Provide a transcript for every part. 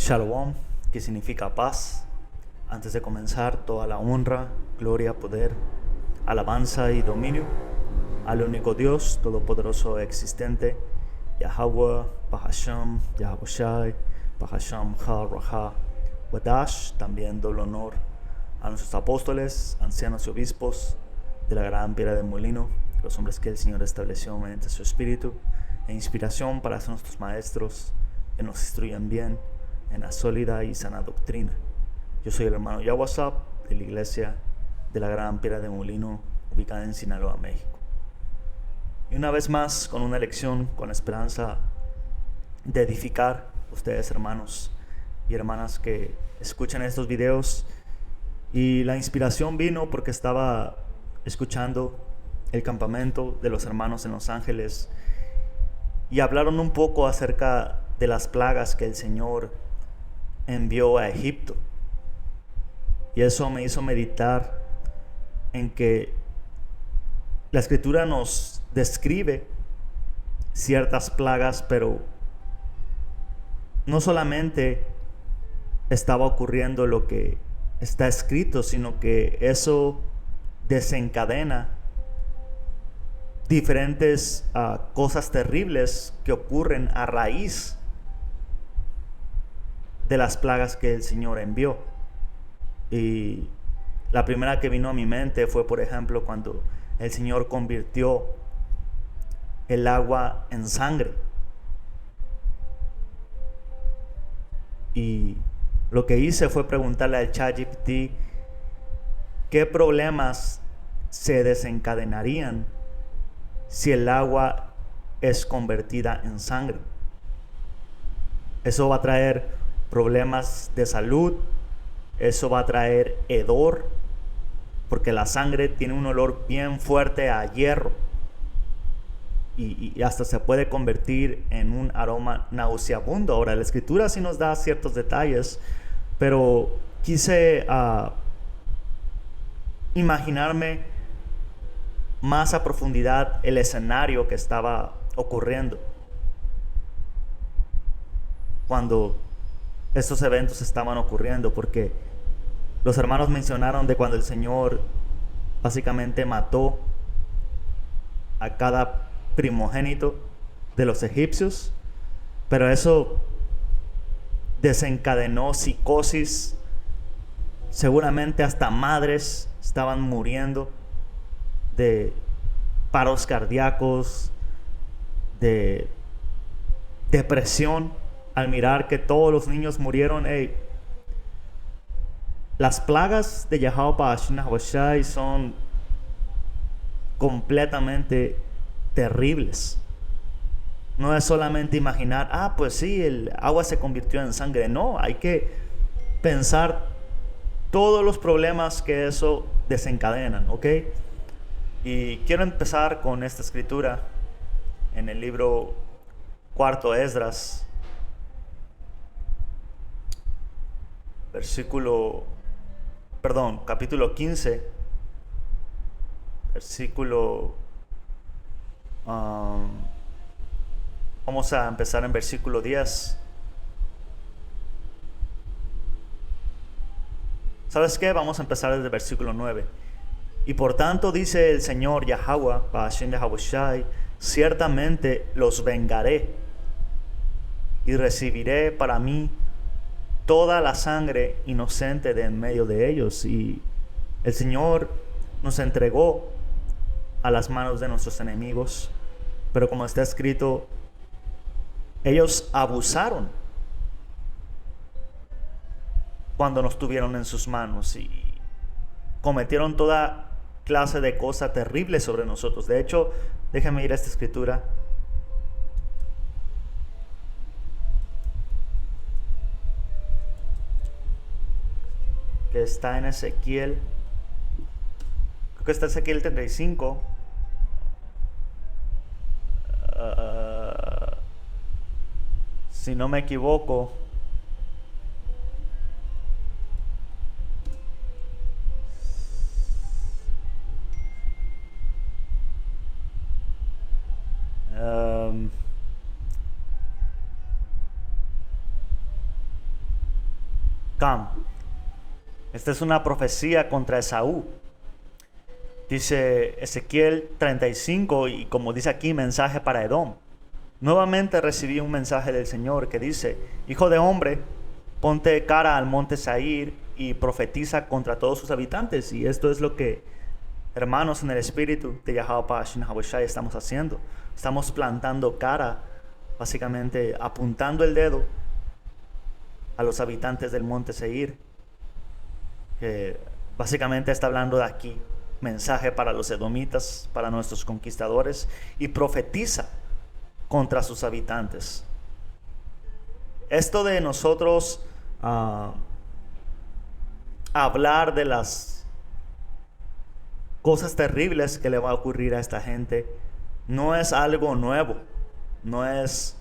Shalom, que significa paz. Antes de comenzar, toda la honra, gloria, poder, alabanza y dominio al único Dios todopoderoso e existente, Yahweh, Bahasham, Yahushai, Bahasham, Ha-Raha, Wadash. También doble honor a nuestros apóstoles, ancianos y obispos de la gran piedra de molino, los hombres que el Señor estableció mediante su espíritu e inspiración para ser nuestros maestros, que nos instruyan bien en la sólida y sana doctrina. Yo soy el hermano Yawasap de la iglesia de la gran piedra de molino, ubicada en Sinaloa, México. Y una vez más, con una lección con la esperanza de edificar ustedes, hermanos y hermanas que escuchan estos videos. Y la inspiración vino porque estaba escuchando el campamento de los hermanos en Los Ángeles y hablaron un poco acerca de las plagas que el Señor envió a Egipto. Y eso me hizo meditar en que la Escritura nos describe ciertas plagas, pero no solamente estaba ocurriendo lo que está escrito, sino que eso desencadena diferentes cosas terribles que ocurren a raíz de las plagas que el Señor envió. Y la primera que vino a mi mente fue, por ejemplo, cuando el Señor convirtió el agua en sangre. Y lo que hice fue preguntarle al ChatGPT qué problemas se desencadenarían si el agua es convertida en sangre. Eso va a traer problemas de salud, eso va a traer hedor, porque la sangre tiene un olor bien fuerte a hierro y hasta se puede convertir en un aroma nauseabundo. Ahora, la Escritura sí nos da ciertos detalles, pero quise imaginarme más a profundidad el escenario que estaba ocurriendo cuando estos eventos estaban ocurriendo, porque los hermanos mencionaron de cuando el Señor básicamente mató a cada primogénito de los egipcios, pero eso desencadenó psicosis. Seguramente hasta madres estaban muriendo de paros cardíacos, de depresión al mirar que todos los niños murieron. Las plagas de Yahweh son completamente terribles. No es solamente imaginar, pues sí, el agua se convirtió en sangre. No, hay que pensar todos los problemas que eso desencadenan, ¿ok? Y quiero empezar con esta escritura en el libro cuarto Esdras, capítulo 15, versículo... vamos a empezar en versículo 10. ¿Sabes qué? Vamos a empezar desde el versículo 9. Y por tanto dice el Señor Yahweh, Bahashem Yahushai, ciertamente los vengaré y recibiré para mí toda la sangre inocente de en medio de ellos. Y el Señor nos entregó a las manos de nuestros enemigos, pero como está escrito, ellos abusaron cuando nos tuvieron en sus manos y cometieron toda clase de cosa terrible sobre nosotros. De hecho, déjame ir a esta escritura. Que está en Ezequiel. Creo que está en Ezequiel 35. Si no me equivoco. Cam. Esta es una profecía contra Esaú. Dice Ezequiel 35, y como dice aquí, mensaje para Edom. Nuevamente recibí un mensaje del Señor que dice: hijo de hombre, ponte cara al monte Seir y profetiza contra todos sus habitantes. Y esto es lo que, hermanos en el espíritu de Yahweh Pashin Haboshai, estamos haciendo. Estamos plantando cara, básicamente apuntando el dedo a los habitantes del monte Seir, que básicamente está hablando de aquí, mensaje para los edomitas, para nuestros conquistadores, y profetiza contra sus habitantes. Esto de nosotros hablar de las cosas terribles que le va a ocurrir a esta gente no es algo nuevo, no es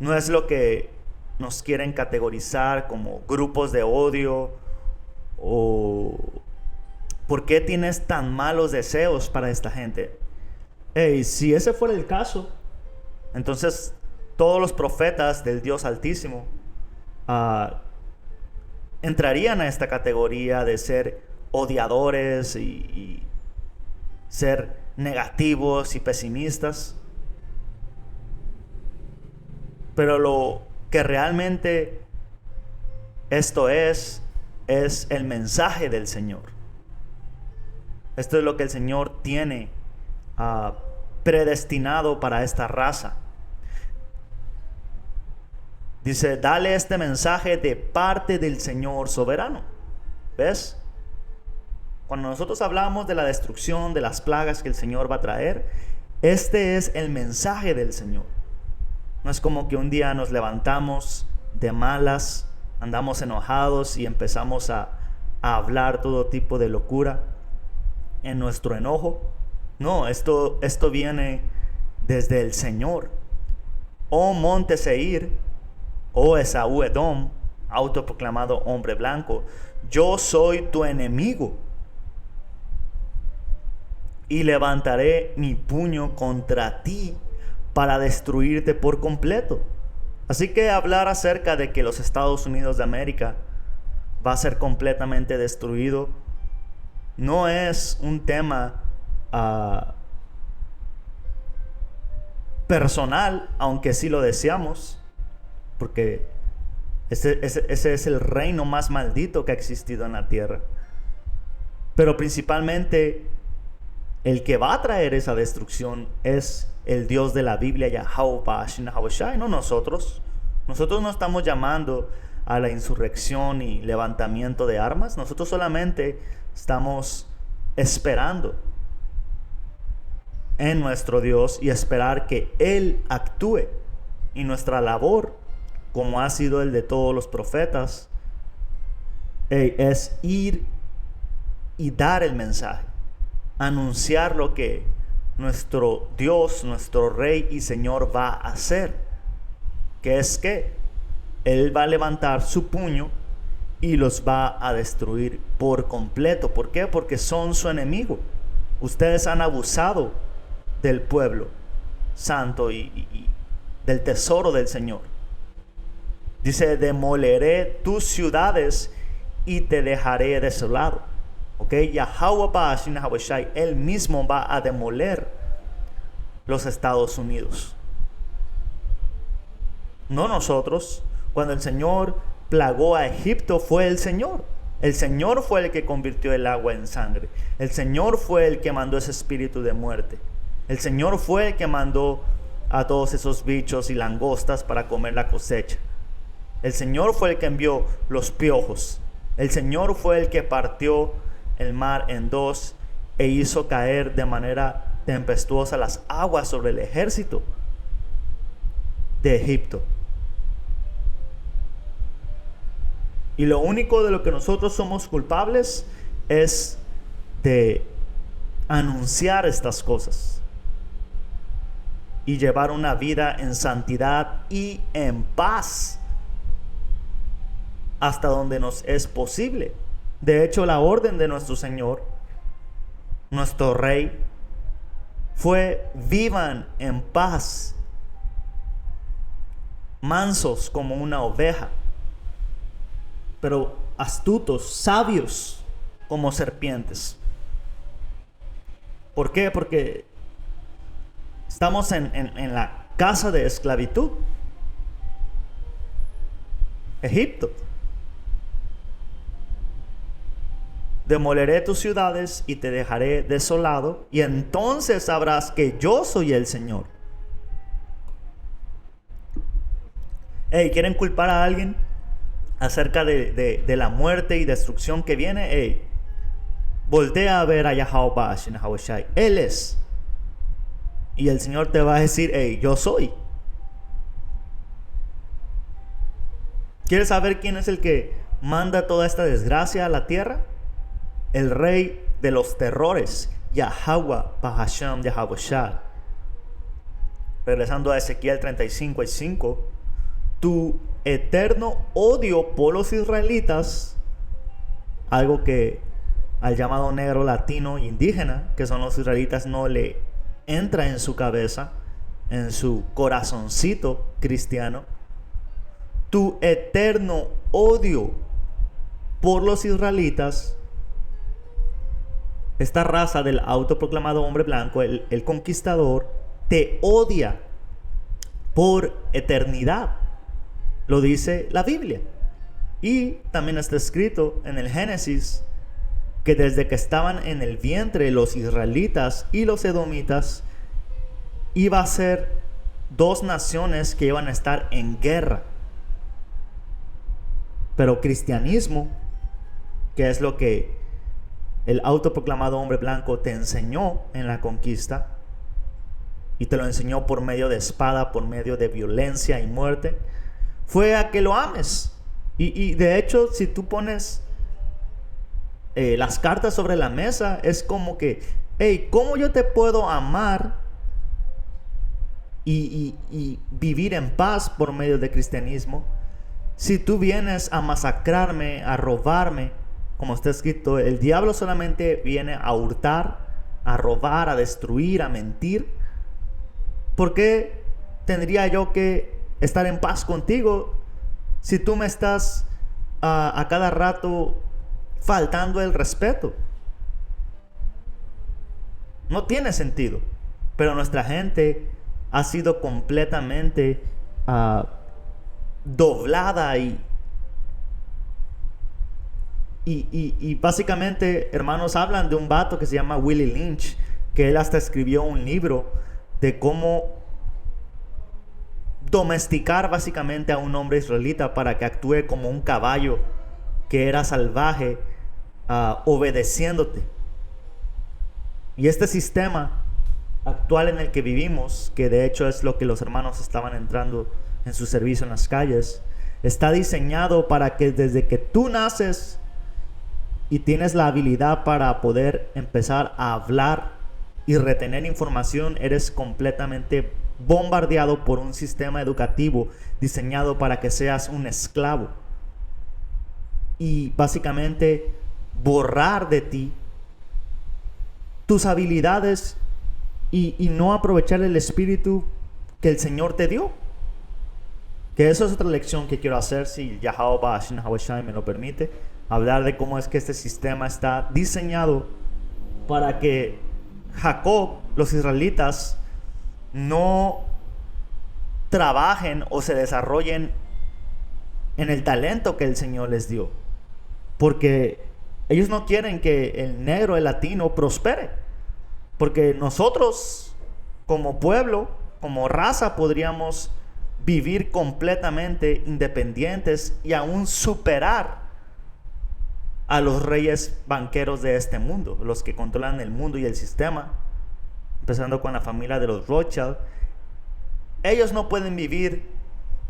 lo que nos quieren categorizar como grupos de odio o ¿por qué tienes tan malos deseos para esta gente? Hey, si ese fuera el caso, entonces todos los profetas del Dios Altísimo entrarían a esta categoría de ser odiadores y ser negativos y pesimistas. Pero lo que realmente esto es el mensaje del Señor. Esto es lo que el Señor tiene predestinado para esta raza. Dice: dale este mensaje de parte del Señor soberano. ¿Ves? Cuando nosotros hablamos de la destrucción, de las plagas que el Señor va a traer, este es el mensaje del Señor. No es como que un día nos levantamos de malas, andamos enojados y empezamos a hablar todo tipo de locura en nuestro enojo. No, esto viene desde el Señor. Oh monte Seir, oh Esaú Edom, autoproclamado hombre blanco, yo soy tu enemigo y levantaré mi puño contra ti para destruirte por completo. Así que hablar acerca de que los Estados Unidos de América va a ser completamente destruido no es un tema personal, aunque sí lo deseamos, porque ese es el reino más maldito que ha existido en la tierra. Pero principalmente el que va a traer esa destrucción es el Dios de la Biblia, Yahweh Pashin Haboshai, no nosotros. Nosotros no estamos llamando a la insurrección y levantamiento de armas. Nosotros solamente estamos esperando en nuestro Dios y esperar que Él actúe. Y nuestra labor, como ha sido el de todos los profetas, es ir y dar el mensaje, anunciar lo que nuestro Dios, nuestro Rey y Señor va a hacer, que es que Él va a levantar su puño y los va a destruir por completo. ¿Por qué? Porque son su enemigo. Ustedes han abusado del pueblo santo y del tesoro del Señor. Dice: demoleré tus ciudades y te dejaré desolado. Ok, Yahweh Pashin Haboshai, Él mismo va a demoler los Estados Unidos, no nosotros. Cuando el Señor plagó a Egipto, fue el Señor. El Señor fue el que convirtió el agua en sangre. El Señor fue el que mandó ese espíritu de muerte. El Señor fue el que mandó a todos esos bichos y langostas para comer la cosecha. El Señor fue el que envió los piojos. El Señor fue el que partió el mar en dos e hizo caer de manera tempestuosa las aguas sobre el ejército de Egipto. Y lo único de lo que nosotros somos culpables es de anunciar estas cosas y llevar una vida en santidad y en paz hasta donde nos es posible. De hecho, la orden de nuestro Señor, nuestro Rey, fue: vivan en paz, mansos como una oveja. pero astutos, sabios como serpientes. ¿Por qué? Porque estamos en la casa de esclavitud. Egipto. Demoleré tus ciudades y te dejaré desolado, y entonces sabrás que yo soy el Señor. Hey, ¿quieren culpar a alguien acerca de la muerte y destrucción que viene? Hey, voltea a ver a Yahweh en Yahushai. Él es. Y el Señor te va a decir, hey, yo soy. ¿Quieres saber quién es el que manda toda esta desgracia a la tierra? El rey de los terrores, Yahweh Bahasham Yahushai. Regresando a Ezequiel 35:5, tu eterno odio por los israelitas, algo que al llamado negro latino indígena, que son los israelitas, no le entra en su cabeza, en su corazoncito cristiano. Tu eterno odio por los israelitas, esta raza del autoproclamado hombre blanco, el conquistador, te odia por eternidad. Lo dice la Biblia. Y también está escrito en el Génesis que desde que estaban en el vientre los israelitas y los edomitas, iba a ser dos naciones que iban a estar en guerra. Pero cristianismo, que es lo que el autoproclamado hombre blanco te enseñó en la conquista, y te lo enseñó por medio de espada, por medio de violencia y muerte, fue a que lo ames. Y de hecho, si tú pones las cartas sobre la mesa, es como que, hey, ¿cómo yo te puedo amar y vivir en paz por medio del cristianismo si tú vienes a masacrarme, a robarme? Como está escrito, el diablo solamente viene a hurtar, a robar, a destruir, a mentir. ¿Por qué tendría yo que estar en paz contigo si tú me estás a cada rato faltando el respeto? No tiene sentido. Pero nuestra gente ha sido completamente doblada y básicamente, hermanos, hablan de un vato que se llama Willie Lynch, que él hasta escribió un libro de cómo domesticar básicamente a un hombre israelita para que actúe como un caballo que era salvaje, obedeciéndote. Y este sistema actual en el que vivimos, que de hecho es lo que los hermanos estaban entrando en su servicio en las calles, está diseñado para que desde que tú naces y tienes la habilidad para poder empezar a hablar y retener información, eres completamente bombardeado por un sistema educativo diseñado para que seas un esclavo y básicamente borrar de ti tus habilidades y no aprovechar el espíritu que el Señor te dio. Que eso es otra lección que quiero hacer, si Yahweh me lo permite, hablar de cómo es que este sistema está diseñado para que Jacob, los israelitas, no trabajen o se desarrollen en el talento que el Señor les dio, porque ellos no quieren que el negro, el latino prospere, porque nosotros como pueblo, como raza, podríamos vivir completamente independientes y aún superar a los reyes banqueros de este mundo, los que controlan el mundo y el sistema, empezando con la familia de los Rothschild. Ellos no pueden vivir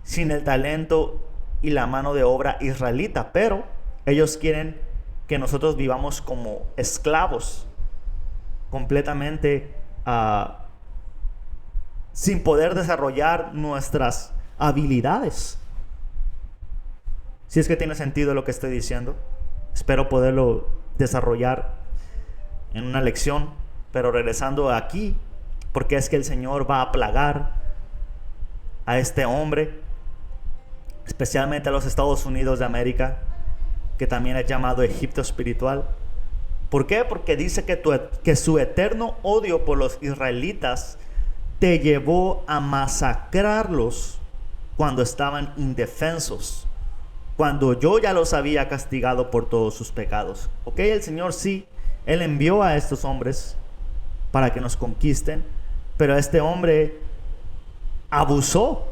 sin el talento y la mano de obra israelita, pero ellos quieren que nosotros vivamos como esclavos, completamente sin poder desarrollar nuestras habilidades. Si es que tiene sentido lo que estoy diciendo, espero poderlo desarrollar en una lección. Pero regresando aquí, porque es que el Señor va a plagar a este hombre, especialmente a los Estados Unidos de América, que también es llamado Egipto espiritual. ¿Por qué? Porque dice que su eterno odio por los israelitas te llevó a masacrarlos cuando estaban indefensos, cuando yo ya los había castigado por todos sus pecados. Ok, el Señor sí, Él envió a estos hombres para que nos conquisten, pero este hombre abusó.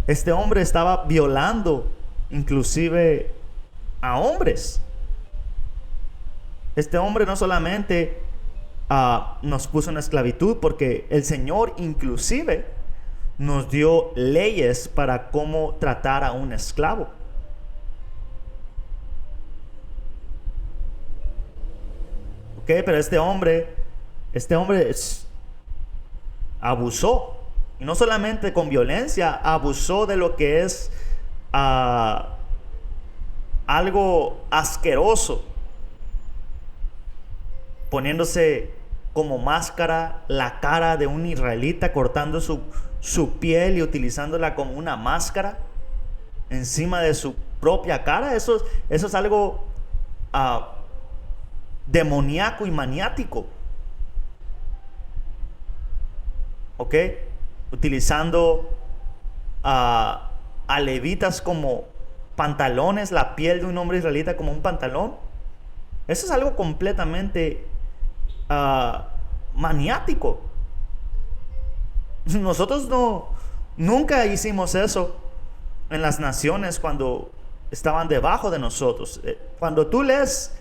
Este hombre estaba violando inclusive a hombres. Este hombre no solamente nos puso en esclavitud, porque el Señor inclusive nos dio leyes para cómo tratar a un esclavo. Ok, pero este hombre abusó. Y no solamente con violencia, abusó de lo que es algo asqueroso, poniéndose como máscara la cara de un israelita, cortando su piel y utilizándola como una máscara encima de su propia cara. Eso es algo demoníaco y maniático. ¿Ok? Utilizando a levitas como pantalones, la piel de un hombre israelita como un pantalón. Eso es algo completamente maniático. Nosotros nunca hicimos eso en las naciones cuando estaban debajo de nosotros. Cuando tú lees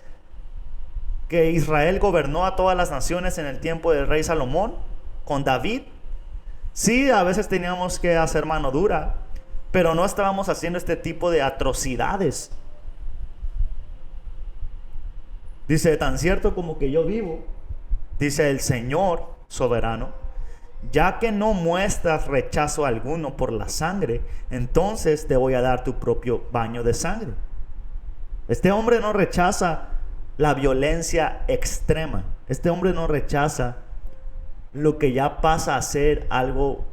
que Israel gobernó a todas las naciones en el tiempo del rey Salomón con David, sí, a veces teníamos que hacer mano dura, pero no estábamos haciendo este tipo de atrocidades. Dice: tan cierto como que yo vivo, dice el Señor soberano, ya que no muestras rechazo alguno por la sangre, entonces te voy a dar tu propio baño de sangre. Este hombre no rechaza la violencia extrema. Este hombre no rechaza lo que ya pasa a ser algo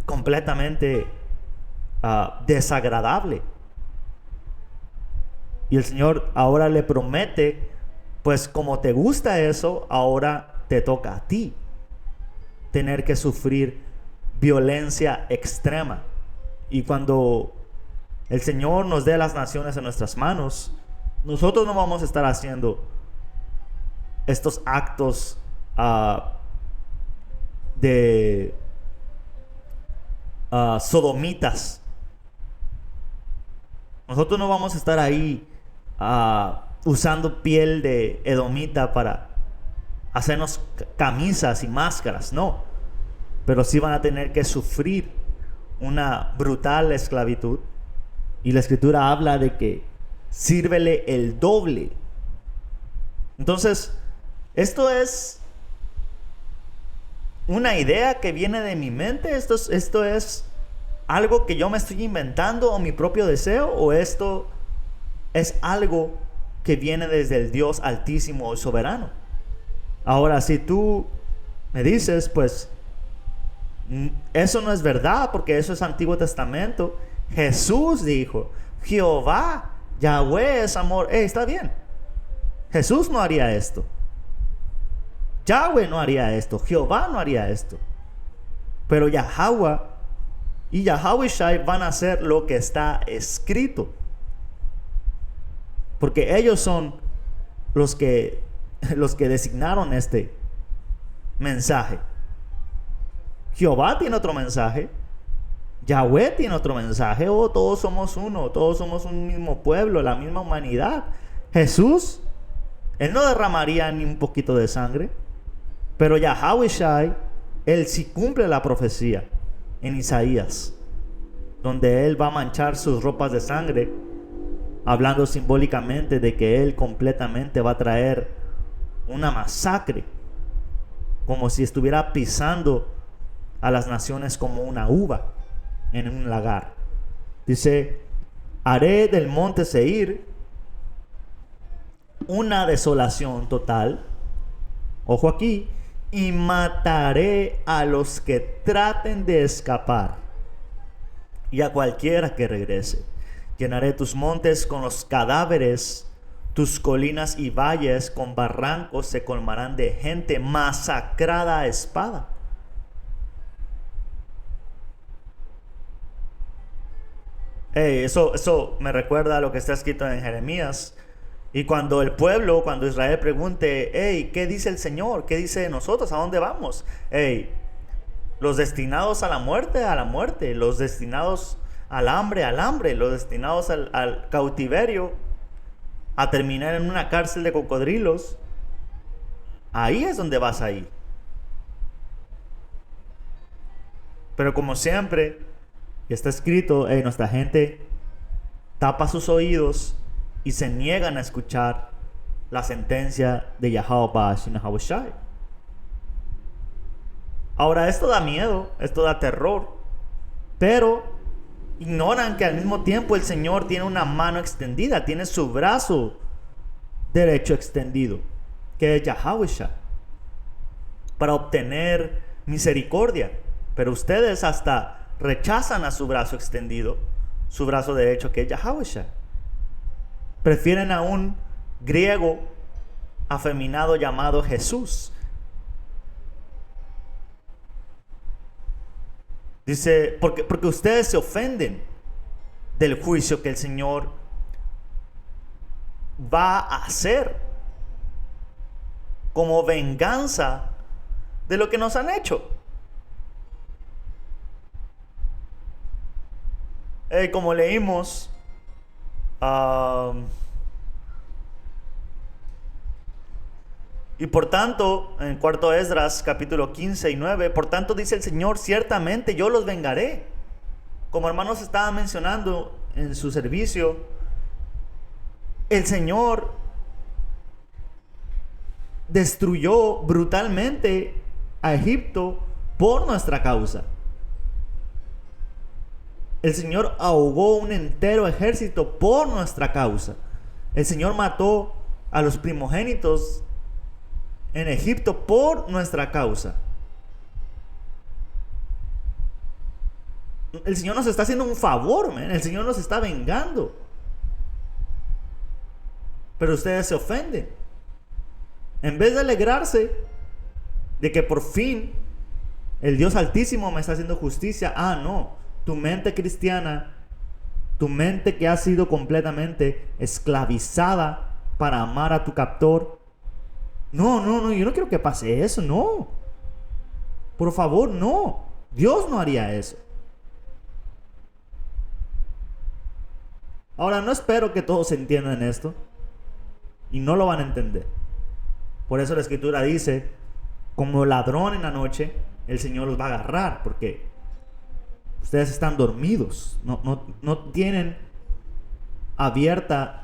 completamente desagradable. Y el Señor ahora le promete, pues como te gusta eso, ahora te toca a ti tener que sufrir violencia extrema. Y cuando el Señor nos dé las naciones en nuestras manos, nosotros no vamos a estar haciendo estos actos de sodomitas. Nosotros no vamos a estar ahí usando piel de edomita para hacernos camisas y máscaras, no. Pero sí van a tener que sufrir una brutal esclavitud. Y la Escritura habla de que sírvele el doble. Entonces, esto es una idea que viene de mi mente. Esto es algo que yo me estoy inventando o mi propio deseo, o esto es algo que viene desde el Dios altísimo y soberano. Ahora, si tú me dices, pues eso no es verdad, porque eso es Antiguo Testamento. Jesús dijo: Jehová, Yahweh es amor. Está bien, Jesús no haría esto, Yahweh no haría esto, Jehová no haría esto, pero Yahweh y Yahweh Shai van a hacer lo que está escrito, porque ellos son los que designaron este mensaje. Jehová tiene otro mensaje, Yahweh tiene otro mensaje. Todos somos uno, todos somos un mismo pueblo, la misma humanidad. Jesús, Él no derramaría ni un poquito de sangre, pero Yahweh Shai, Él sí cumple la profecía en Isaías, donde Él va a manchar sus ropas de sangre, hablando simbólicamente de que Él completamente va a traer una masacre, como si estuviera pisando a las naciones como una uva en un lagar. Dice: haré del monte Seir una desolación total, ojo aquí, y mataré a los que traten de escapar y a cualquiera que regrese. Llenaré tus montes con los cadáveres, tus colinas y valles con barrancos se colmarán de gente masacrada a espada. Eso me recuerda a lo que está escrito en Jeremías. Y cuando el pueblo, cuando Israel pregunte, ¿qué dice el Señor? ¿Qué dice de nosotros? ¿A dónde vamos? Los destinados a la muerte, los destinados al hambre, los destinados al cautiverio, a terminar en una cárcel de cocodrilos. Ahí es donde vas a ir. Pero como siempre, está escrito, nuestra gente tapa sus oídos y se niegan a escuchar la sentencia de Yahweh Ba'ashim Yahushai. Ahora, esto da miedo, esto da terror, pero ignoran que al mismo tiempo el Señor tiene una mano extendida, tiene su brazo derecho extendido, que es Yahushai, para obtener misericordia. Pero ustedes hasta rechazan a su brazo extendido, su brazo derecho, que es Yahushai. Prefieren a un griego afeminado llamado Jesús. Dice, porque ustedes se ofenden del juicio que el Señor va a hacer como venganza de lo que nos han hecho. Como leímos, y por tanto, en cuarto Esdras, capítulo 15 y 9, por tanto dice el Señor, ciertamente yo los vengaré. Como hermanos estaban mencionando en su servicio, el Señor destruyó brutalmente a Egipto por nuestra causa. El Señor ahogó un entero ejército por nuestra causa. El Señor mató a los primogénitos en Egipto por nuestra causa. El Señor nos está haciendo un favor, man. El Señor nos está vengando. Pero ustedes se ofenden. En vez de alegrarse de que por fin el Dios Altísimo me está haciendo justicia. No, tu mente cristiana, tu mente que ha sido completamente esclavizada para amar a tu captor. No, yo no quiero que pase eso, no. Por favor, no. Dios no haría eso. Ahora, no espero que todos entiendan esto. Y no lo van a entender. Por eso la Escritura dice, como ladrón en la noche, el Señor los va a agarrar. Porque ustedes están dormidos. No tienen abiertos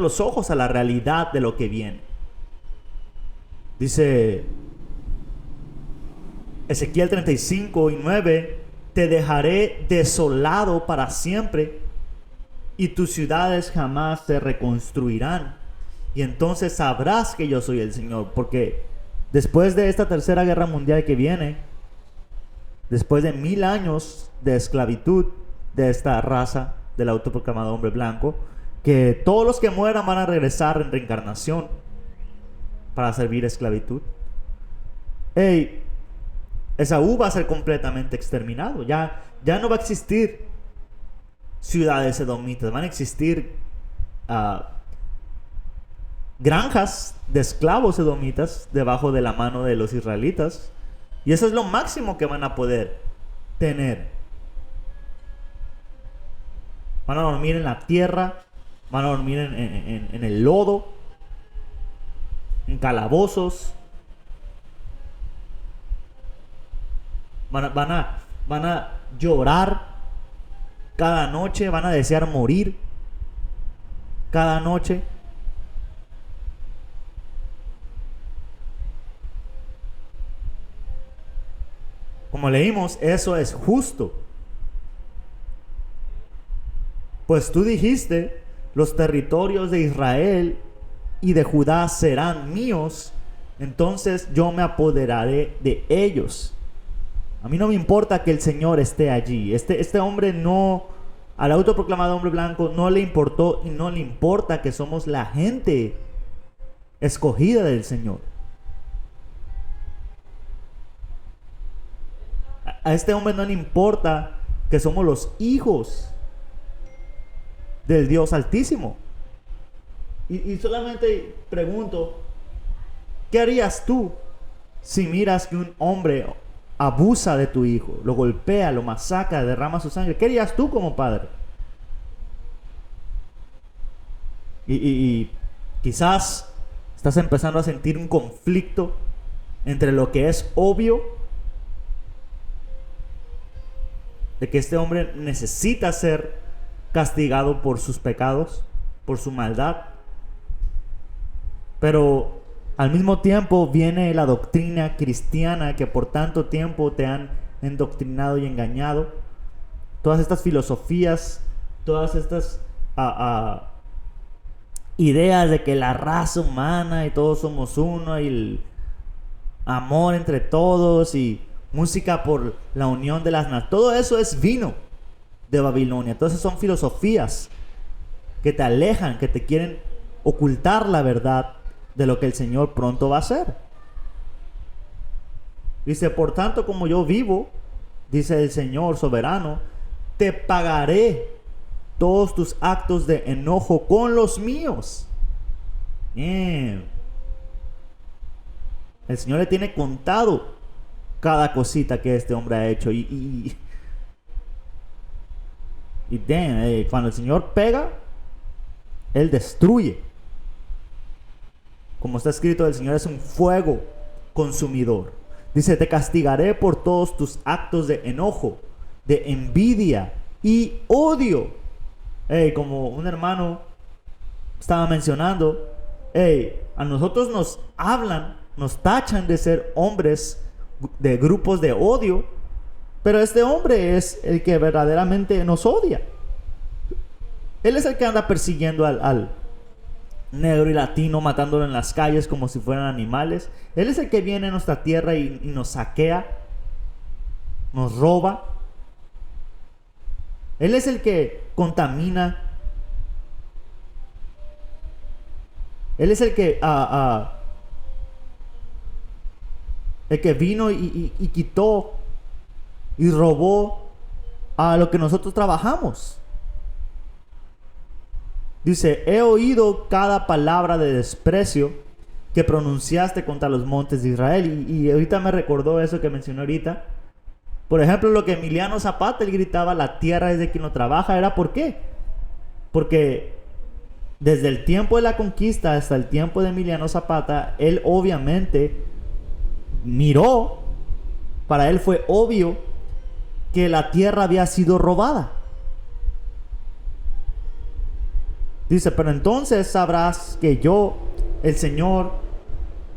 los ojos a la realidad de lo que viene. Dice Ezequiel 35 y 9, te dejaré desolado para siempre y tus ciudades jamás se reconstruirán. Y entonces sabrás que yo soy el Señor, porque después de esta tercera guerra mundial que viene, después de 1000 años de esclavitud de esta raza del autoproclamado hombre blanco, que todos los que mueran van a regresar en reencarnación para servir esclavitud. Esaú va a ser completamente exterminado. Ya no va a existir ciudades edomitas. Van a existir granjas de esclavos edomitas debajo de la mano de los israelitas. Y eso es lo máximo que van a poder tener. Van a dormir en la tierra. Van a dormir en el lodo, en calabozos. Van a llorar cada noche. Van a desear morir cada noche. Como leímos, eso es justo. Pues tú dijiste, los territorios de Israel y de Judá serán míos, entonces yo me apoderaré de ellos. A mí no me importa que el Señor esté allí. Este hombre no Al autoproclamado hombre blanco no le importó y no le importa que somos la gente escogida del Señor. A este hombre no le importa que somos los hijos del Dios Altísimo. Y solamente pregunto, ¿qué harías tú si miras que un hombre abusa de tu hijo, lo golpea, lo masacra, derrama su sangre? ¿Qué harías tú como padre? Y quizás estás empezando a sentir un conflicto entre lo que es obvio de que este hombre necesita ser castigado por sus pecados, por su maldad, pero al mismo tiempo viene la doctrina cristiana que por tanto tiempo te han endoctrinado y engañado. Todas estas filosofías, todas estas ideas de que la raza humana y todos somos uno y el amor entre todos y música por la unión de las naciones, todo eso es vino de Babilonia. Todas esas son filosofías que te alejan, que te quieren ocultar la verdad de lo que el Señor pronto va a hacer. Dice, por tanto como yo vivo, dice el Señor soberano, te pagaré todos tus actos de enojo con los míos. El Señor le tiene contado cada cosita que este hombre ha hecho. Cuando el Señor pega, Él destruye. Como está escrito, el Señor es un fuego consumidor. Dice, te castigaré por todos tus actos de enojo, de envidia y odio. Como un hermano estaba mencionando, a nosotros nos hablan, nos tachan de ser hombres de grupos de odio, pero este hombre es el que verdaderamente nos odia. Él es el que anda persiguiendo al negro y latino, matándolo en las calles como si fueran animales. Él es el que viene a nuestra tierra y nos saquea, nos roba. Él es el que contamina. Él es el que vino y quitó y robó a lo que nosotros trabajamos. Dice, he oído cada palabra de desprecio que pronunciaste contra los montes de Israel. Y ahorita me recordó eso que mencioné ahorita. Por ejemplo, lo que Emiliano Zapata, él gritaba, la tierra es de quien no trabaja. ¿Era por qué? Porque desde el tiempo de la conquista hasta el tiempo de Emiliano Zapata, él obviamente miró, para él fue obvio que la tierra había sido robada. Dice, pero entonces sabrás que yo, el Señor,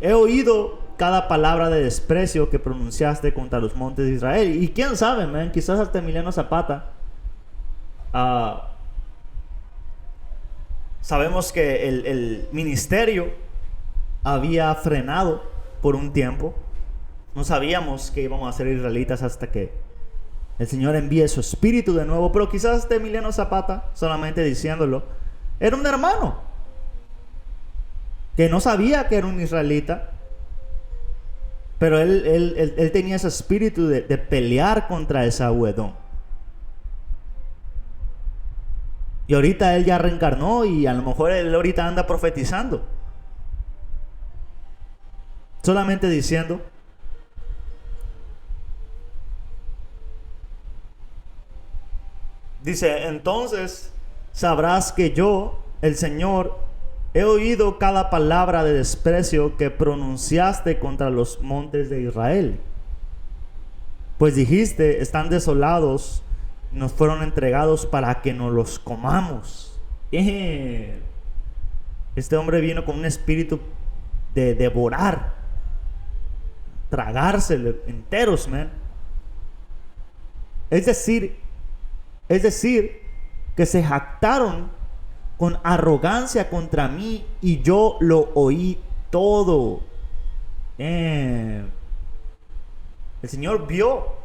he oído cada palabra de desprecio que pronunciaste contra los montes de Israel. Y quién sabe, man, quizás hasta Emiliano Zapata. Sabemos que el ministerio había frenado por un tiempo. No sabíamos que íbamos a ser israelitas hasta que el Señor envíe su espíritu de nuevo. Pero quizás hasta Emiliano Zapata, solamente diciéndolo, era un hermano que no sabía que era un israelita, pero él tenía ese espíritu de pelear contra Esaú Edom. Y ahorita él ya reencarnó y a lo mejor él ahorita anda profetizando, solamente diciendo. Dice, entonces sabrás que yo, el Señor, he oído cada palabra de desprecio que pronunciaste contra los montes de Israel. Pues dijiste, están desolados, nos fueron entregados para que nos los comamos. Este hombre vino con un espíritu de devorar, tragárselo enteros, man. Es decir, que se jactaron con arrogancia contra mí y yo lo oí todo. El Señor vio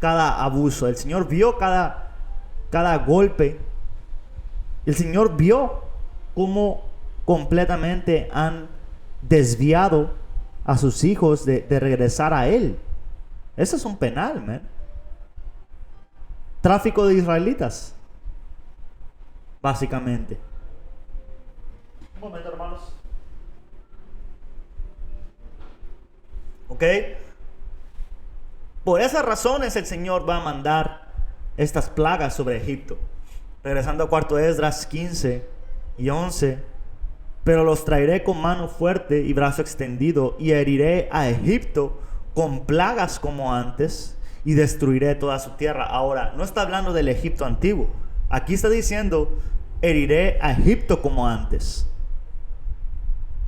cada abuso, el Señor vio cada cada golpe, el Señor vio cómo completamente han desviado a sus hijos de regresar a Él. Eso es un penal, man. Tráfico de israelitas, básicamente. Un momento, hermanos. ¿Ok? Por esas razones el Señor va a mandar estas plagas sobre Egipto. Regresando a cuarto Esdras 15 y 11. Pero los traeré con mano fuerte y brazo extendido, y heriré a Egipto con plagas como antes, y destruiré toda su tierra. Ahora, no está hablando del Egipto antiguo. Aquí está diciendo, heriré a Egipto como antes.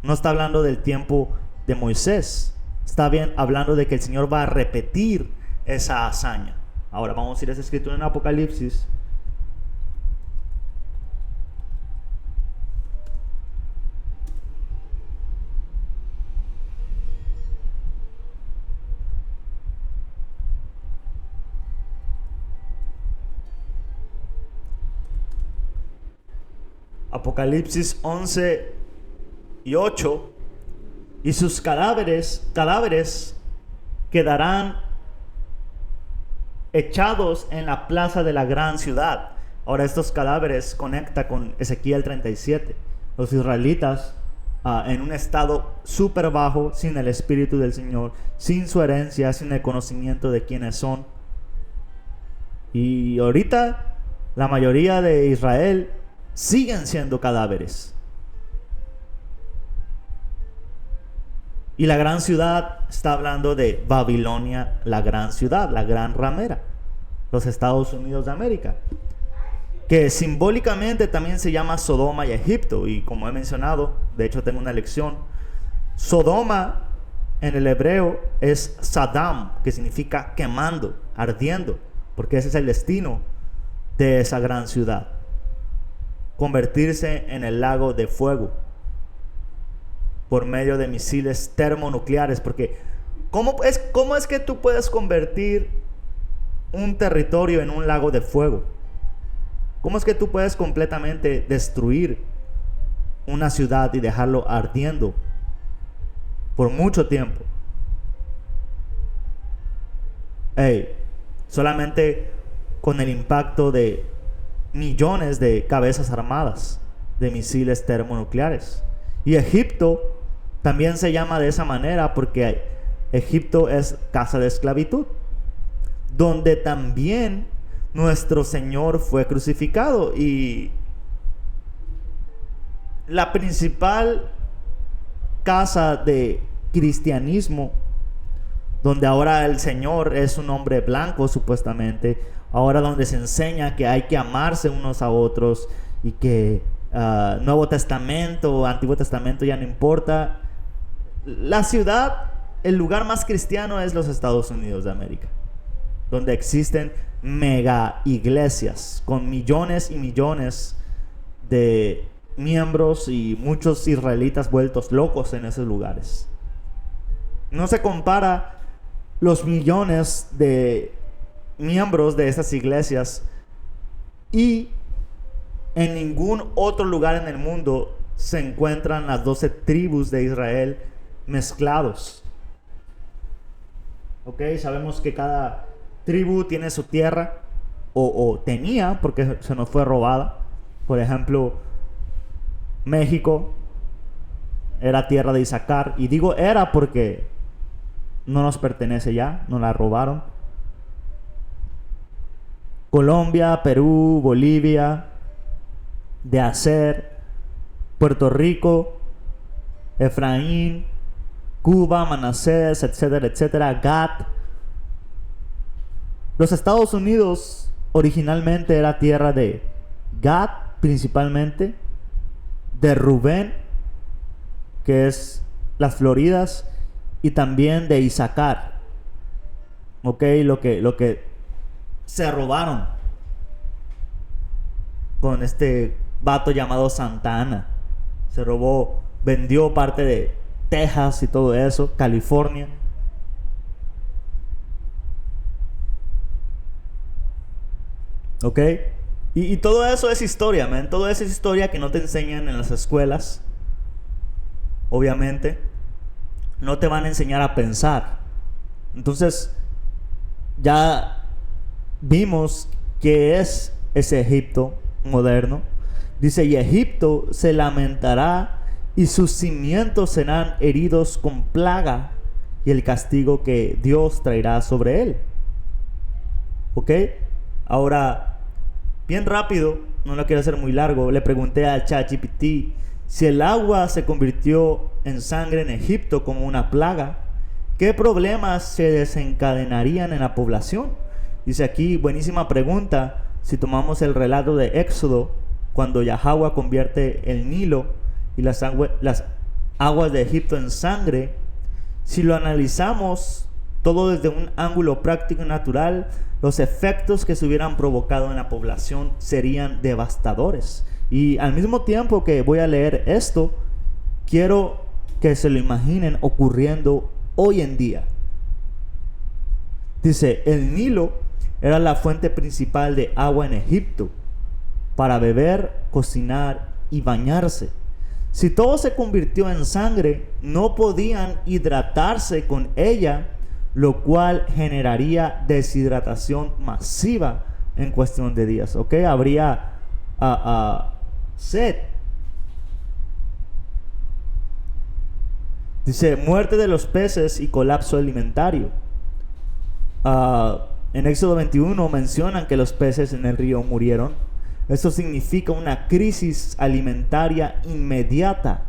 No está hablando del tiempo de Moisés. Está bien hablando de que el Señor va a repetir esa hazaña. Ahora vamos a ir a esa escritura en Apocalipsis. Apocalipsis 11 y 8. Y sus cadáveres quedarán echados en la plaza de la gran ciudad. Ahora estos cadáveres conecta con Ezequiel 37. Los israelitas en un estado súper bajo, sin el Espíritu del Señor, sin su herencia, sin el conocimiento de quiénes son. Y ahorita la mayoría de Israel siguen siendo cadáveres. Y la gran ciudad está hablando de Babilonia, la gran ciudad, la gran ramera, los Estados Unidos de América, que simbólicamente también se llama Sodoma y Egipto. Y como he mencionado, de hecho tengo una lección, Sodoma en el hebreo es Saddam, que significa quemando, ardiendo, porque ese es el destino de esa gran ciudad, convertirse en el lago de fuego por medio de misiles termonucleares. Porque ¿cómo es que tú puedes convertir un territorio en un lago de fuego? ¿Cómo es que tú puedes completamente destruir una ciudad y dejarlo ardiendo por mucho tiempo? Solamente con el impacto de millones de cabezas armadas de misiles termonucleares. Y Egipto también se llama de esa manera porque Egipto es casa de esclavitud, donde también nuestro Señor fue crucificado. Y la principal casa de cristianismo, donde ahora el Señor es un hombre blanco supuestamente, ahora donde se enseña que hay que amarse unos a otros y que Nuevo Testamento, Antiguo Testamento ya no importa. La ciudad, el lugar más cristiano es los Estados Unidos de América, donde existen mega iglesias con millones y millones de miembros y muchos israelitas vueltos locos en esos lugares. No se compara los millones de miembros de esas iglesias, y en ningún otro lugar en el mundo se encuentran las 12 tribus de Israel mezclados. Ok, sabemos que cada tribu tiene su tierra, o tenía, porque se nos fue robada. Por ejemplo, México era tierra de Isaacar, y digo era porque no nos pertenece ya, nos la robaron. Colombia, Perú, Bolivia, de Aser, Puerto Rico, Efraín, Cuba, Manasés, etcétera, etcétera, Gad. Los Estados Unidos originalmente era tierra de Gad, principalmente, de Rubén, que es las Floridas, y también de Isaacar. Ok, lo que se robaron con este vato llamado Santa Anna. Se robó, vendió parte de Texas y todo eso, California. Ok, Y todo eso es historia, man. Todo eso es historia que no te enseñan en las escuelas. Obviamente. No te van a enseñar a pensar. Entonces, ya vimos qué es ese Egipto moderno. Dice, y Egipto se lamentará y sus cimientos serán heridos con plaga y el castigo que Dios traerá sobre él. ¿Ok? Ahora, bien rápido, no lo quiero hacer muy largo, le pregunté al ChatGPT si el agua se convirtió en sangre en Egipto como una plaga, ¿qué problemas se desencadenarían en la población? Dice aquí, buenísima pregunta, si tomamos el relato de Éxodo, cuando Yahweh convierte el Nilo y las aguas de Egipto en sangre, si lo analizamos todo desde un ángulo práctico y natural, los efectos que se hubieran provocado en la población serían devastadores. Y al mismo tiempo que voy a leer esto, quiero que se lo imaginen ocurriendo hoy en día. Dice, el Nilo era la fuente principal de agua en Egipto para beber, cocinar y bañarse. Si todo se convirtió en sangre, no podían hidratarse con ella, lo cual generaría deshidratación masiva en cuestión de días. ¿Ok? Habría sed. Dice, muerte de los peces y colapso alimentario. En Éxodo 21 mencionan que los peces en el río murieron. Eso significa una crisis alimentaria inmediata,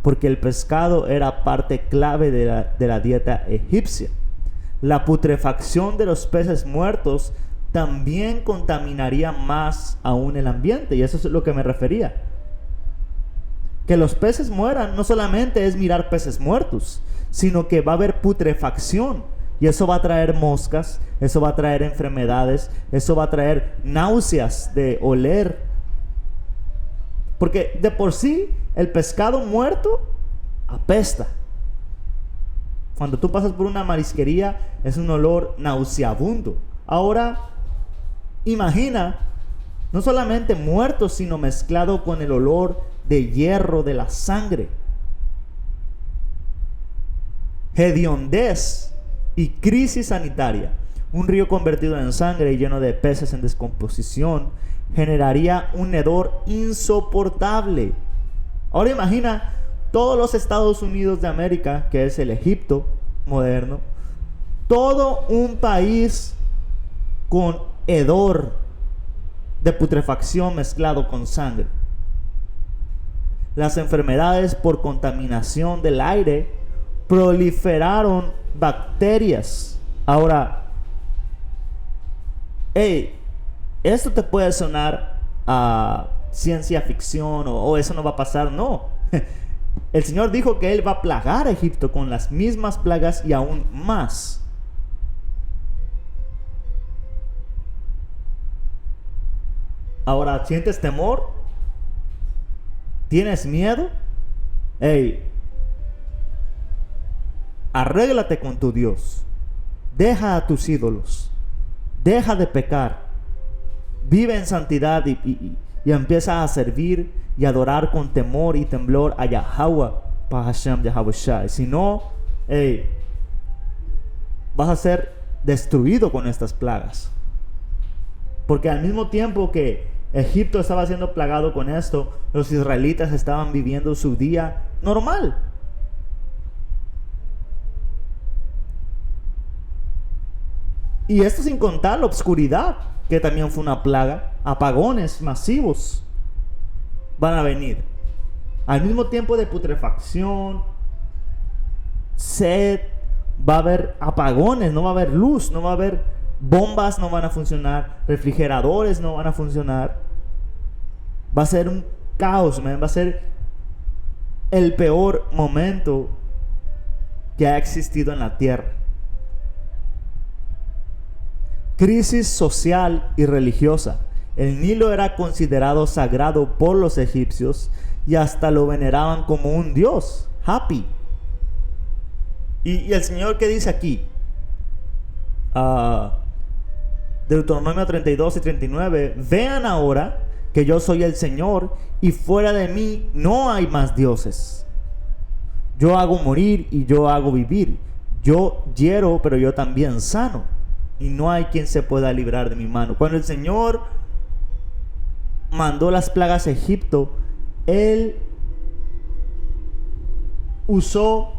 porque el pescado era parte clave de la dieta egipcia. La putrefacción de los peces muertos también contaminaría más aún el ambiente, y eso es lo que me refería. Que los peces mueran no solamente es mirar peces muertos, sino que va a haber putrefacción, y eso va a traer moscas, eso va a traer enfermedades, eso va a traer náuseas de oler. Porque de por sí el pescado muerto apesta. Cuando tú pasas por una marisquería es un olor nauseabundo. Ahora imagina, no solamente muerto, sino mezclado con el olor de hierro de la sangre. Hediondez y crisis sanitaria. Un río convertido en sangre y lleno de peces en descomposición generaría un hedor insoportable. Ahora imagina todos los Estados Unidos de América, que es el Egipto moderno, todo un país con hedor de putrefacción mezclado con sangre. Las enfermedades por contaminación del aire proliferaron bacterias. Ahora, esto te puede sonar a ciencia ficción o eso no va a pasar. No. El Señor dijo que Él va a plagar a Egipto con las mismas plagas y aún más. Ahora, ¿sientes temor? ¿Tienes miedo? Arréglate con tu Dios. Deja a tus ídolos. Deja de pecar. Vive en santidad y empieza a servir y adorar con temor y temblor a Yahweh, para Hashem Yahweh Shai. Si no, vas a ser destruido con estas plagas. Porque al mismo tiempo que Egipto estaba siendo plagado con esto, los israelitas estaban viviendo su día normal. Y esto sin contar la oscuridad, que también fue una plaga. Apagones masivos van a venir. Al mismo tiempo de putrefacción, sed, va a haber apagones, no va a haber luz, no va a haber bombas, no van a funcionar, refrigeradores no van a funcionar. Va a ser un caos, man. Va a ser el peor momento que ha existido en la tierra. Crisis social y religiosa. El Nilo era considerado sagrado por los egipcios y hasta lo veneraban como un dios, Hapi. Y el Señor, ¿qué dice aquí? Deuteronomio 32 y 39, vean ahora que yo soy el Señor y fuera de mí no hay más dioses. Yo hago morir y yo hago vivir. Yo hiero, pero yo también sano. Y no hay quien se pueda librar de mi mano. Cuando el Señor mandó las plagas a Egipto, Él usó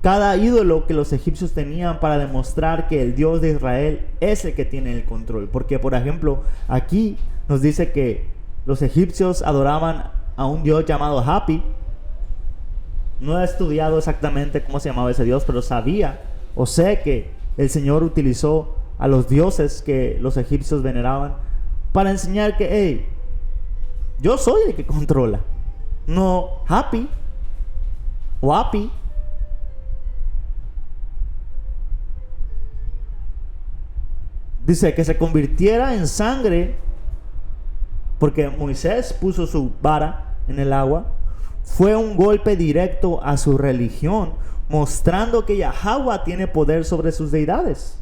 cada ídolo que los egipcios tenían para demostrar que el Dios de Israel es el que tiene el control. Porque, por ejemplo, aquí nos dice que los egipcios adoraban a un Dios llamado Hapi. No he estudiado exactamente cómo se llamaba ese Dios, pero sabía o sé que el Señor utilizó a los dioses que los egipcios veneraban para enseñar que, hey, yo soy el que controla, no Hapi o Api. Dice que se convirtiera en sangre porque Moisés puso su vara en el agua. Fue un golpe directo a su religión, mostrando que Yahweh tiene poder sobre sus deidades.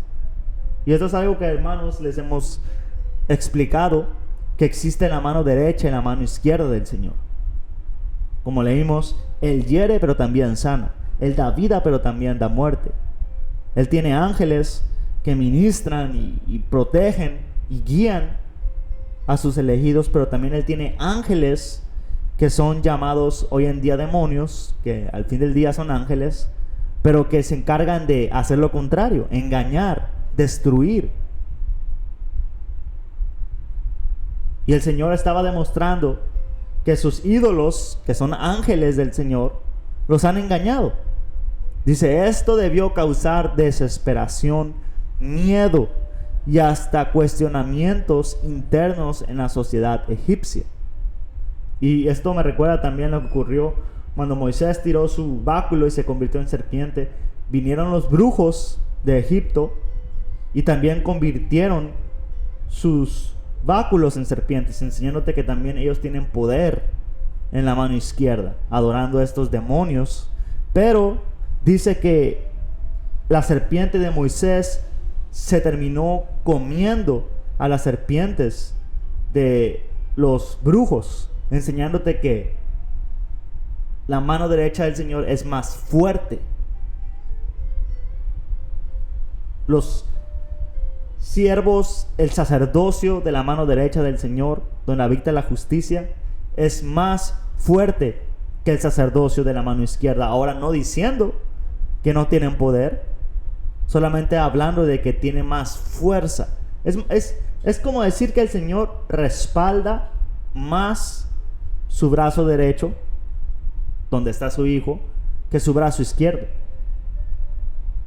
Y esto es algo que, hermanos, les hemos explicado, que existe la mano derecha y la mano izquierda del Señor. Como leímos, Él hiere pero también sana. Él da vida pero también da muerte. Él tiene ángeles que ministran y protegen y guían a sus elegidos, pero también Él tiene ángeles que son llamados hoy en día demonios, que al fin del día son ángeles, pero que se encargan de hacer lo contrario, engañar, destruir. Y el Señor estaba demostrando que sus ídolos, que son ángeles del Señor, los han engañado. Dice, esto debió causar desesperación, miedo y hasta cuestionamientos internos en la sociedad egipcia. Y esto me recuerda también lo que ocurrió cuando Moisés tiró su báculo y se convirtió en serpiente. Vinieron los brujos de Egipto y también convirtieron sus báculos en serpientes, enseñándote que también ellos tienen poder en la mano izquierda, adorando a estos demonios. Pero dice que la serpiente de Moisés se terminó comiendo a las serpientes de los brujos, enseñándote que la mano derecha del Señor es más fuerte. Los siervos, el sacerdocio de la mano derecha del Señor, donde habita la justicia, es más fuerte que el sacerdocio de la mano izquierda. Ahora, no diciendo que no tienen poder, solamente hablando de que tiene más fuerza. Es como decir que el Señor respalda más su brazo derecho, donde está su hijo, que su brazo izquierdo.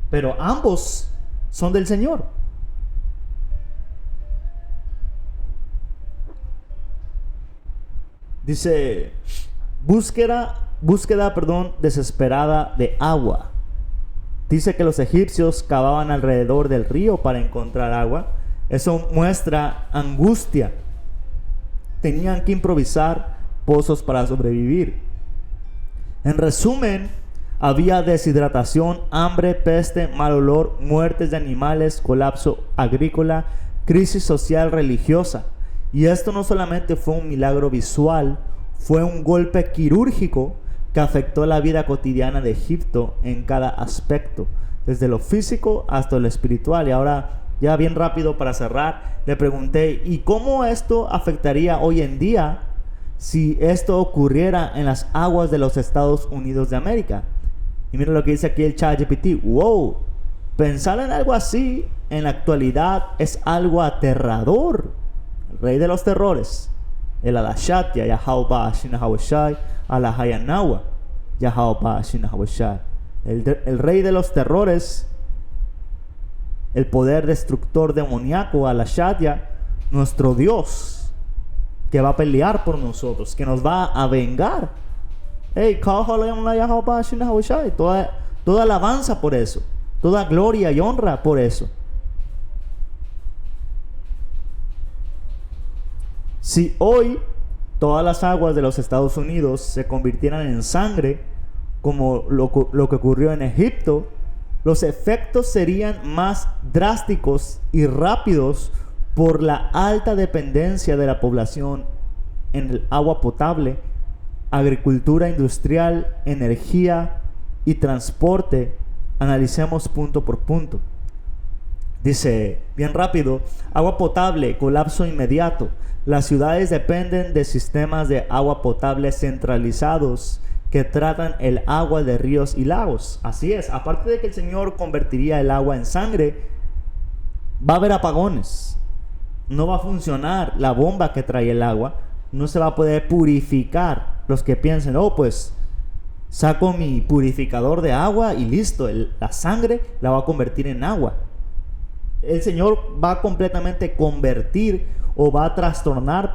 Pero ambos son del Señor. Dice, búsqueda desesperada de agua. Dice que los egipcios cavaban alrededor del río para encontrar agua. Eso muestra angustia. Tenían que improvisar pozos para sobrevivir. En resumen, había deshidratación, hambre, peste, mal olor, muertes de animales, colapso agrícola, crisis social religiosa. Y esto no solamente fue un milagro visual, fue un golpe quirúrgico que afectó la vida cotidiana de Egipto en cada aspecto, desde lo físico hasta lo espiritual. Y ahora, ya bien rápido para cerrar, le pregunté, ¿y cómo esto afectaría hoy en día si esto ocurriera en las aguas de los Estados Unidos de América? Y mira lo que dice aquí el ChatGPT. ¡Wow! Pensar en algo así en la actualidad es algo aterrador. El rey de los terrores, el Adashatya, Yahweh Shinahawashai, Alahayanawa, Yahweh Shinahawashai. El rey de los terrores, el poder destructor demoníaco, Alashadya, nuestro Dios, que va a pelear por nosotros, que nos va a vengar. Hey, toda alabanza por eso, toda gloria y honra por eso. Si hoy todas las aguas de los Estados Unidos se convirtieran en sangre, como lo que ocurrió en Egipto, los efectos serían más drásticos y rápidos por la alta dependencia de la población en el agua potable, agricultura industrial, energía y transporte. Analicemos punto por punto. Dice, bien rápido, agua potable, colapso inmediato. Las ciudades dependen de sistemas de agua potable centralizados que tratan el agua de ríos y lagos. Así es, aparte de que el Señor convertiría el agua en sangre, va a haber apagones. No va a funcionar la bomba que trae el agua. No se va a poder purificar. Los que piensen, oh, pues saco mi purificador de agua y listo, la sangre la va a convertir en agua. El Señor va a completamente convertir o va a trastornar,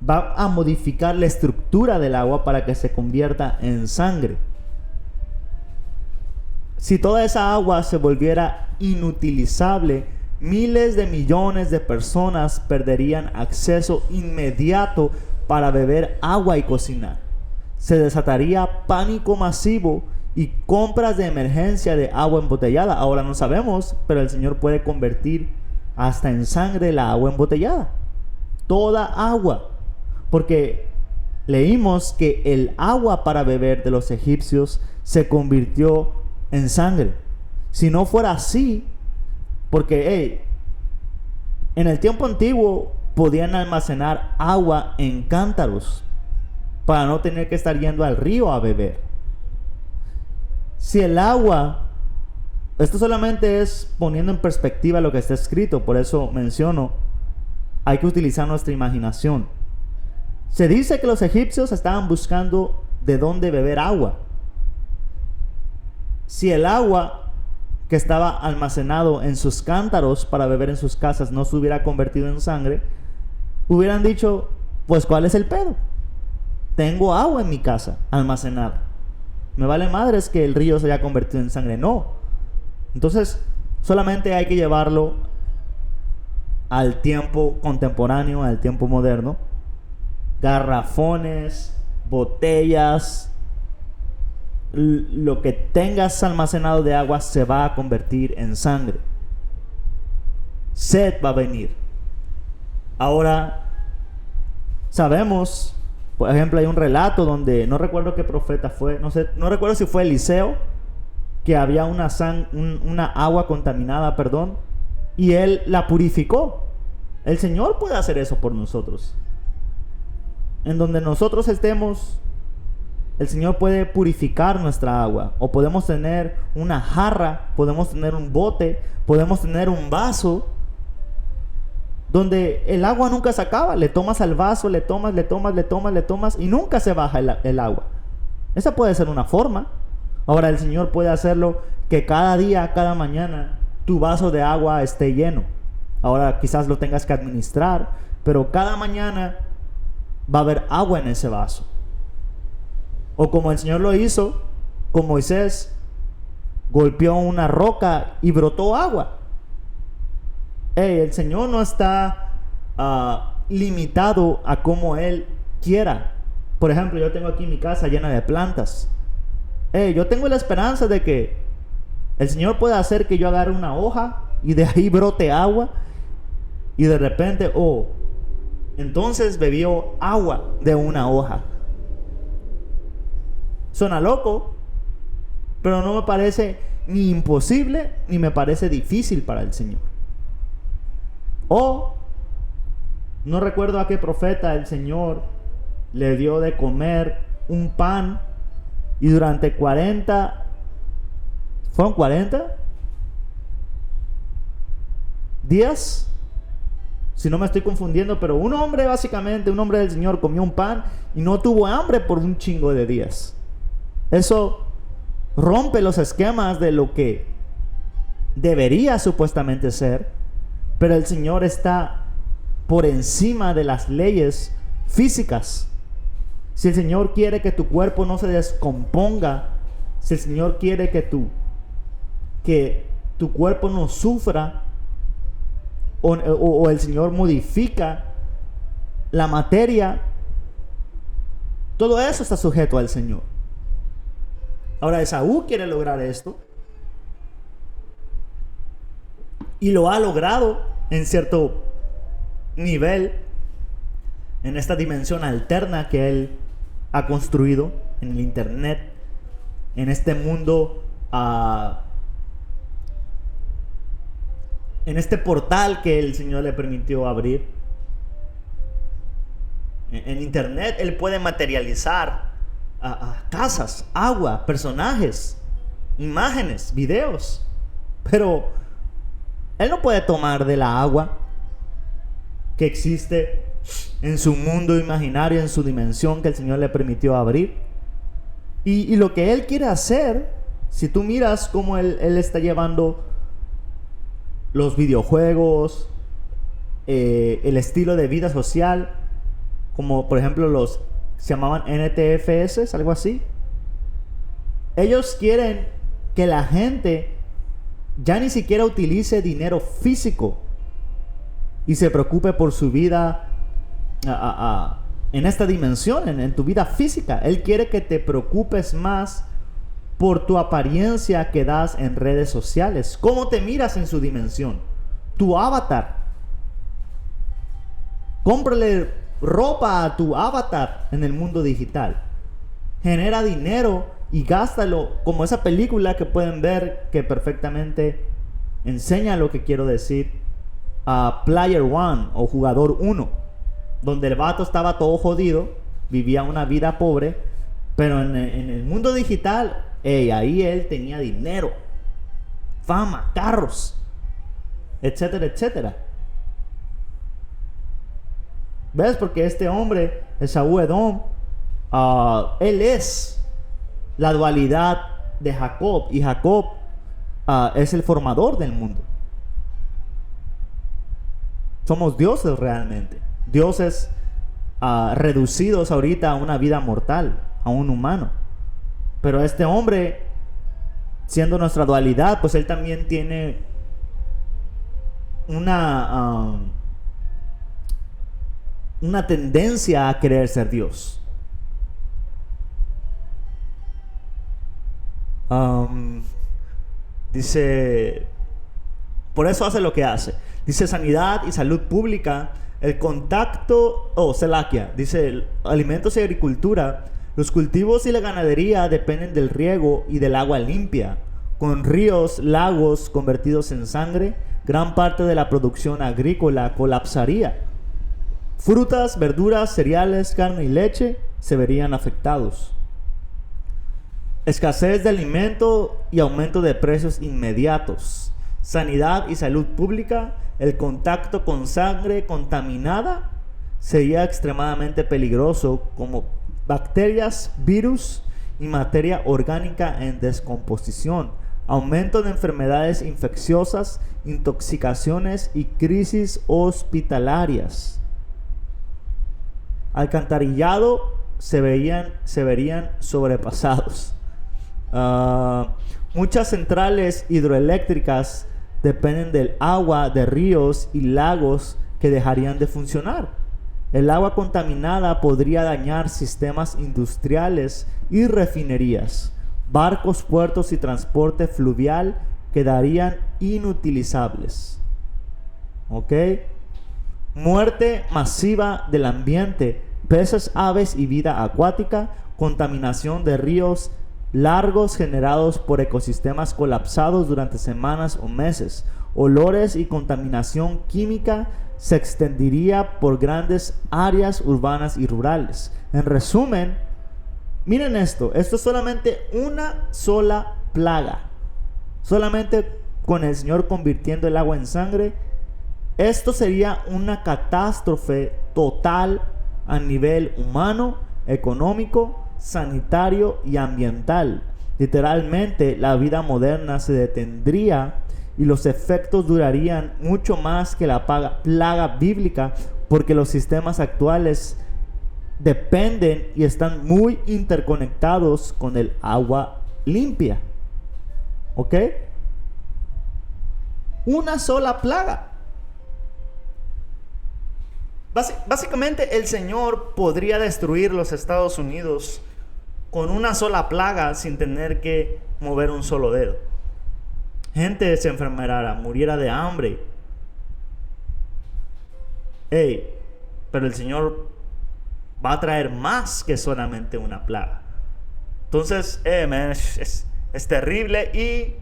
va a modificar la estructura del agua para que se convierta en sangre. Si toda esa agua se volviera inutilizable, miles de millones de personas perderían acceso inmediato para beber agua y cocinar. Se desataría pánico masivo y compras de emergencia de agua embotellada. Ahora no sabemos, pero el Señor puede convertir hasta en sangre la agua embotellada. Toda agua. Porque leímos que el agua para beber de los egipcios se convirtió en sangre. Si no fuera así, porque en el tiempo antiguo podían almacenar agua en cántaros para no tener que estar yendo al río a beber. Si el agua, esto solamente es poniendo en perspectiva lo que está escrito, por eso menciono, hay que utilizar nuestra imaginación. Se dice que los egipcios estaban buscando de dónde beber agua. Si el agua que estaba almacenado en sus cántaros para beber en sus casas no se hubiera convertido en sangre, hubieran dicho, pues ¿cuál es el pedo? Tengo agua en mi casa almacenada. Me vale madres que el río se haya convertido en sangre. No. Entonces, solamente hay que llevarlo al tiempo contemporáneo, al tiempo moderno. Garrafones, botellas, lo que tengas almacenado de agua se va a convertir en sangre. Sed va a venir. Ahora, sabemos, por ejemplo, hay un relato donde, no recuerdo qué profeta fue, no recuerdo si fue Eliseo, que había una agua contaminada, y él la purificó. El Señor puede hacer eso por nosotros. En donde nosotros estemos, el Señor puede purificar nuestra agua. O podemos tener una jarra, podemos tener un bote, podemos tener un vaso, donde el agua nunca se acaba. Le tomas al vaso, le tomas y nunca se baja el agua. Esa puede ser una forma. Ahora el Señor puede hacerlo que cada día, cada mañana, tu vaso de agua esté lleno. Ahora quizás lo tengas que administrar, pero cada mañana va a haber agua en ese vaso. O como el Señor lo hizo con Moisés, golpeó una roca y brotó agua. El Señor no está limitado a como Él quiera. Por ejemplo, yo tengo aquí mi casa llena de plantas. Yo tengo la esperanza de que el Señor pueda hacer que yo agarre una hoja y de ahí brote agua. Y de repente, entonces bebió agua de una hoja. Suena loco, pero no me parece ni imposible ni me parece difícil para el Señor. O no recuerdo a qué profeta el Señor le dio de comer un pan y durante 40, ¿fueron 40 días? Si no me estoy confundiendo, pero un hombre del Señor comió un pan y no tuvo hambre por un chingo de días. Eso rompe los esquemas de lo que debería supuestamente ser, pero el Señor está por encima de las leyes físicas. Si el Señor quiere que tu cuerpo no se descomponga, si el Señor quiere que tu cuerpo no sufra, o el Señor modifica la materia, todo eso está sujeto al Señor. Ahora Esaú quiere lograr esto, Y lo ha logrado en cierto nivel, en esta dimensión alterna que él ha construido en el internet, en este mundo, en este portal que el Señor le permitió abrir. En internet él puede materializar casas, agua, personajes, imágenes, videos, pero él no puede tomar de la agua que existe en su mundo imaginario, en su dimensión que el Señor le permitió abrir. Y lo que él quiere hacer, si tú miras cómo él está llevando los videojuegos, el estilo de vida social, como por ejemplo los se llamaban NTFS, algo así. Ellos quieren que la gente ya ni siquiera utilice dinero físico y se preocupe por su vida en esta dimensión, en tu vida física. Él quiere que te preocupes más por tu apariencia que das en redes sociales. ¿Cómo te miras en su dimensión? Tu avatar. Cómprale ropa a tu avatar en el mundo digital. Genera dinero y gástalo, como esa película que pueden ver que perfectamente enseña lo que quiero decir, a Player One o Jugador 1, donde el vato estaba todo jodido, vivía una vida pobre, pero en el mundo digital, ahí él tenía dinero, fama, carros, etcétera, etcétera. ¿Ves? Porque este hombre, Esaú Edom, él es la dualidad de Jacob, y Jacob es el formador del mundo. Somos dioses realmente, dioses reducidos ahorita a una vida mortal, a un humano. Pero este hombre, siendo nuestra dualidad, pues él también tiene una tendencia a querer ser Dios. Dice, por eso hace lo que hace. Dice sanidad y salud pública, el contacto, Selaquia, dice alimentos y agricultura. Los cultivos y la ganadería dependen del riego y del agua limpia. Con ríos, lagos convertidos en sangre, gran parte de la producción agrícola colapsaría. Frutas, verduras, cereales, carne y leche se verían afectados. Escasez de alimento y aumento de precios inmediatos. Sanidad y salud pública, el contacto con sangre contaminada sería extremadamente peligroso, como bacterias, virus y materia orgánica en descomposición. Aumento de enfermedades infecciosas, intoxicaciones y crisis hospitalarias. Alcantarillado se verían sobrepasados. Muchas centrales hidroeléctricas dependen del agua de ríos y lagos que dejarían de funcionar. El agua contaminada podría dañar sistemas industriales y refinerías. Barcos, puertos y transporte fluvial quedarían inutilizables. ¿Ok? Muerte masiva del ambiente, peces, aves y vida acuática, contaminación de ríos largos generados por ecosistemas colapsados durante semanas o meses, olores y contaminación química se extendería por grandes áreas urbanas y rurales. En resumen, miren esto es solamente una sola plaga. Solamente con el Señor convirtiendo el agua en sangre, esto sería una catástrofe total a nivel humano, económico, sanitario y ambiental. Literalmente la vida moderna se detendría y los efectos durarían mucho más que la plaga bíblica, porque los sistemas actuales dependen y están muy interconectados con el agua limpia. ¿Ok? Una sola plaga. Básicamente el Señor podría destruir los Estados Unidos con una sola plaga sin tener que mover un solo dedo. gente se enfermara, muriera de hambre. Pero el Señor va a traer más que solamente una plaga. Entonces, es terrible, y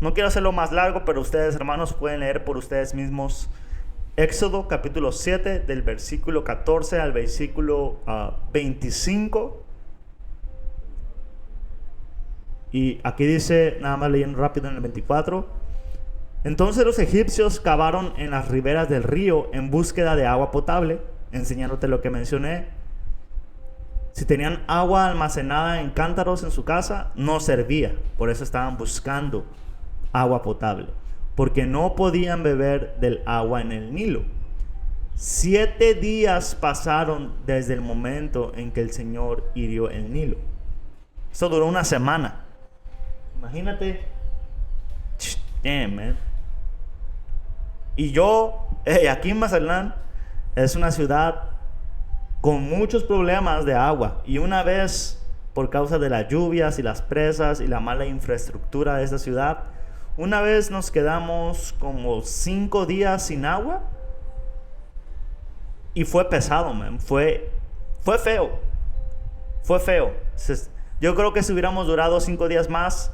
no quiero hacerlo más largo, pero ustedes, hermanos, pueden leer por ustedes mismos Éxodo capítulo 7 del versículo 14 al versículo 25. Y aquí dice, nada más leyendo rápido en el 24: entonces los egipcios cavaron en las riberas del río en búsqueda de agua potable, enseñándote lo que mencioné. Si tenían agua almacenada en cántaros en su casa, no servía. Por eso estaban buscando agua potable, porque no podían beber del agua en el Nilo. 7 días pasaron desde el momento en que el Señor hirió el Nilo. Esto duró una semana. Imagínate. Damn, man. Y yo, aquí en Mazatlán, es una ciudad con muchos problemas de agua. Y una vez, por causa de las lluvias y las presas y la mala infraestructura de esta ciudad, una vez nos quedamos como 5 días sin agua. Y fue pesado, man. Fue feo. Fue feo. Yo creo que si hubiéramos durado 5 días más,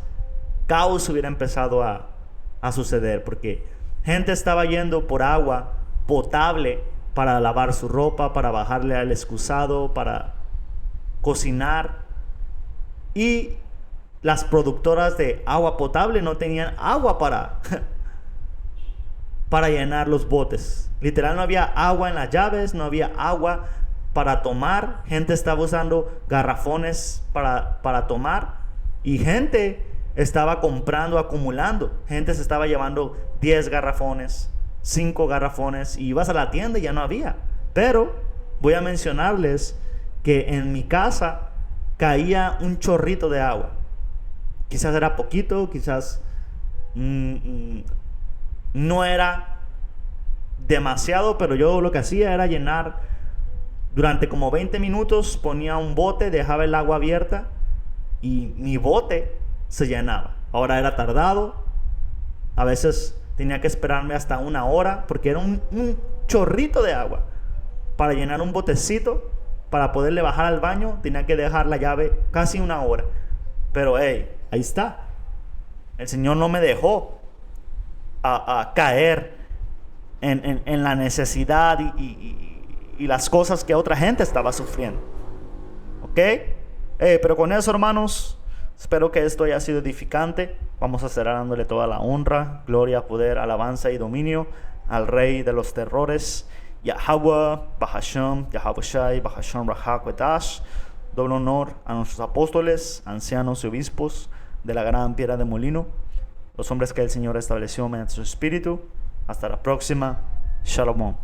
caos hubiera empezado a suceder. Porque gente estaba yendo por agua potable para lavar su ropa, para bajarle al excusado, para cocinar. Y las productoras de agua potable no tenían agua para llenar los botes. Literal, no había agua en las llaves, no había agua para tomar. Gente estaba usando garrafones para tomar. Y gente estaba comprando, acumulando. Gente se estaba llevando 10 garrafones, 5 garrafones, y ibas a la tienda y ya no había. Pero voy a mencionarles que en mi casa caía un chorrito de agua. Quizás era poquito, quizás no era demasiado, pero yo lo que hacía era llenar. Durante como 20 minutos ponía un bote, dejaba el agua abierta y mi bote se llenaba. Ahora era tardado, a veces tenía que esperarme hasta 1 hora, porque era un chorrito de agua. Para llenar un botecito, para poderle bajar al baño, tenía que dejar la llave casi 1 hora. Pero ahí está. El Señor no me dejó a caer en la necesidad y las cosas que otra gente estaba sufriendo. ¿Ok? Pero con eso, hermanos, espero que esto haya sido edificante. Vamos a cerrar dándole toda la honra, gloria, poder, alabanza y dominio al Rey de los terrores, Yahweh, Bahasham, Yahweh Shai, Bahasham Rahakwetash. Doble honor a nuestros apóstoles, ancianos y obispos de la gran piedra de molino, los hombres que el Señor estableció mediante su espíritu. Hasta la próxima. Shalom.